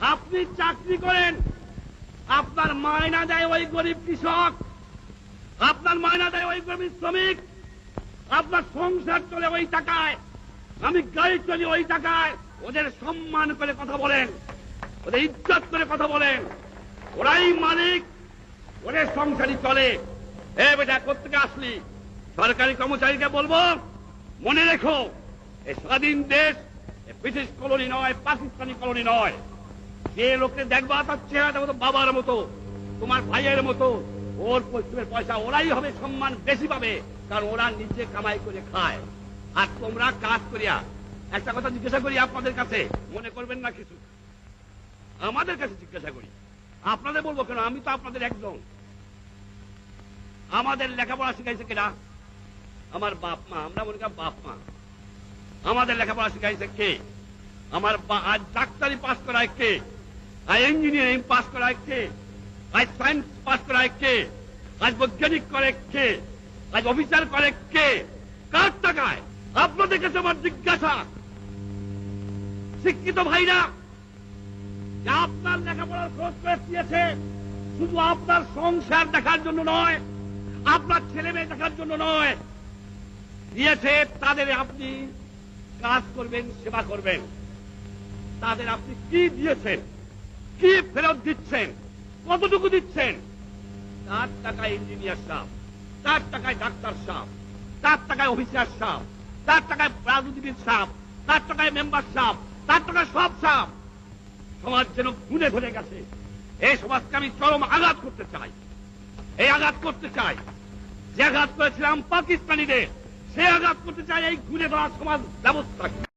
আপনি চাকরি করেন, আপনার মায়না দেয় ওই গরিব কৃষক, আপনার মায়না দেয় ওই গরিব শ্রমিক, আপনার সংসার চলে ওই টাকায়, আমি গাড়ি চলি ওই টাকায়। ওদের সম্মান করে কথা বলেন, ওদের ইজ্জত করে কথা বলেন, ওরাই মালিক, ওদের সংসারই চলে। এ বেটা কোত্থেকে আসলি? সরকারি কর্মচারীকে বলবো, মনে রেখো এই স্বাধীন দেশ ব্রিটিশ কলোনি নয়, পাকিস্তানি কলোনি নয়। যে লোককে দেখবা তার চেহারাটা মতো বাবার মতো, তোমার ভাইয়ের মতো, ওর পশ্চিমের পয়সা ওরাই হবে সম্মান বেশি পাবে, কারণ ওরা নিজে কামাই করে খায়, আর তোমরা কাজ করিয়া। একটা কথা জিজ্ঞাসা করি আপনাদের কাছে, মনে করবেন না কিছু, আমাদের কাছে জিজ্ঞাসা করি, আপনাদের বলবো কেন, আমি তো আপনাদের একজন। আমাদের লেখাপড়া শিখাইছে কেনা? আমার বাপ মা, আমরা মনে করি বাপ মা। আমাদের লেখাপড়া শিখাইছে কে? আমার আজ ডাক্তারি পাস করায় কে? আজ ইঞ্জিনিয়ারিং পাস করায় কে? আজ সায়েন্স পাস করায় কে? আজ বৈজ্ঞানিক করে কে? আজ অফিসার করে কে? কার টাকায়? আপনাদের কাছে আমার জিজ্ঞাসা, শিক্ষিত ভাইরা, যা আপনার লেখাপড়ার খরচ করে দিয়েছে, শুধু আপনার সংসার দেখার জন্য নয়, আপনার ছেলে মেয়ে দেখার জন্য নয়, দিয়েছে তাদের আপনি কাজ করবেন, সেবা করবেন। তাদের আপনি কি দিয়েছেন, কি ফেরত দিচ্ছেন, কতটুকু দিচ্ছেন? তার টাকায় ইঞ্জিনিয়ার সাহেব, তার টাকায় ডাক্তার সাহেব, তার টাকায় অফিসার সাহেব, তার টাকায় রাজনীতিবিদ সাহেব, তার টাকায় মেম্বার সাহেব, তার টাকায় সব সাহেব। সমাজ যেন খুনে ধরে গেছে। এই সমাজকে আমি চরম আঘাত করতে চাই, এই আঘাত করতে চাই। যে আঘাত করেছিলাম পাকিস্তানিদের, সে আঘাত করতে চাই এই ঘুরে ধরা সমাজ ব্যবস্থাকে।